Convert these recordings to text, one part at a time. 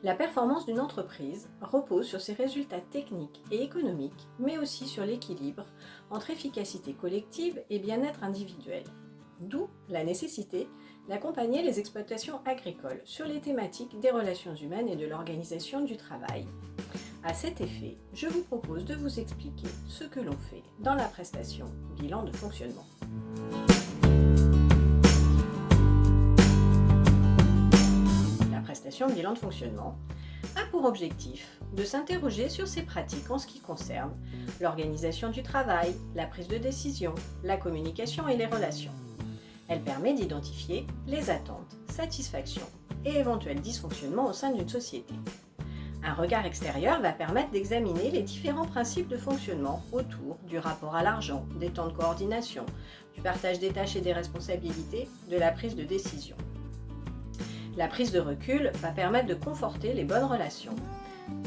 La performance d'une entreprise repose sur ses résultats techniques et économiques, mais aussi sur l'équilibre entre efficacité collective et bien-être individuel. D'où la nécessité d'accompagner les exploitations agricoles sur les thématiques des relations humaines et de l'organisation du travail. À cet effet, je vous propose de vous expliquer ce que l'on fait dans la prestation bilan de fonctionnement. La prestation bilan de fonctionnement a pour objectif de s'interroger sur ses pratiques en ce qui concerne l'organisation du travail, la prise de décision, la communication et les relations. Elle permet d'identifier les attentes, satisfactions et éventuels dysfonctionnements au sein d'une société. Un regard extérieur va permettre d'examiner les différents principes de fonctionnement autour du rapport à l'argent, des temps de coordination, du partage des tâches et des responsabilités, de la prise de décision. La prise de recul va permettre de conforter les bonnes relations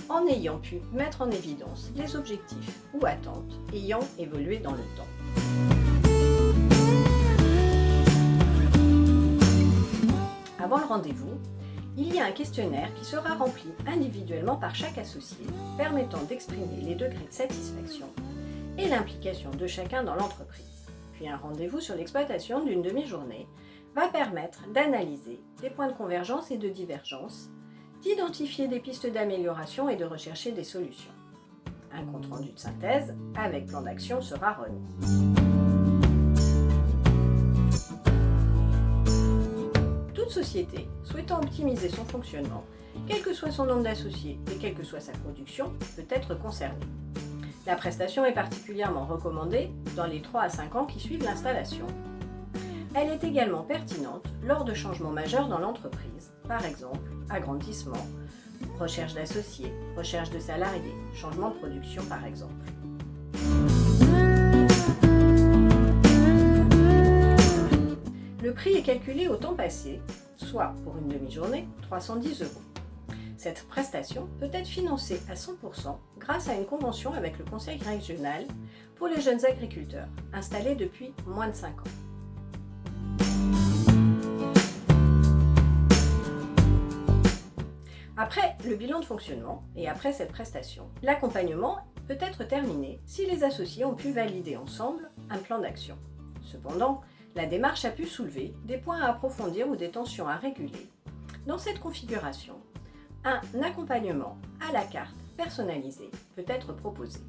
en ayant pu mettre en évidence les objectifs ou attentes ayant évolué dans le temps. Avant le rendez-vous, il y a un questionnaire qui sera rempli individuellement par chaque associé, permettant d'exprimer les degrés de satisfaction et l'implication de chacun dans l'entreprise. Puis un rendez-vous sur l'exploitation d'une demi-journée va permettre d'analyser des points de convergence et de divergence, d'identifier des pistes d'amélioration et de rechercher des solutions. Un compte-rendu de synthèse avec plan d'action sera remis. Toute société souhaitant optimiser son fonctionnement, quel que soit son nombre d'associés et quelle que soit sa production, peut être concernée. La prestation est particulièrement recommandée dans les 3 à 5 ans qui suivent l'installation. Elle est également pertinente lors de changements majeurs dans l'entreprise, par exemple agrandissement, recherche d'associés, recherche de salariés, changement de production par exemple. Le prix est calculé au temps passé, soit pour une demi-journée, 310 €. Cette prestation peut être financée à 100% grâce à une convention avec le Conseil régional pour les jeunes agriculteurs installés depuis moins de 5 ans. Après le bilan de fonctionnement et après cette prestation, l'accompagnement peut être terminé si les associés ont pu valider ensemble un plan d'action. Cependant, la démarche a pu soulever des points à approfondir ou des tensions à réguler. Dans cette configuration, un accompagnement à la carte personnalisé peut être proposé.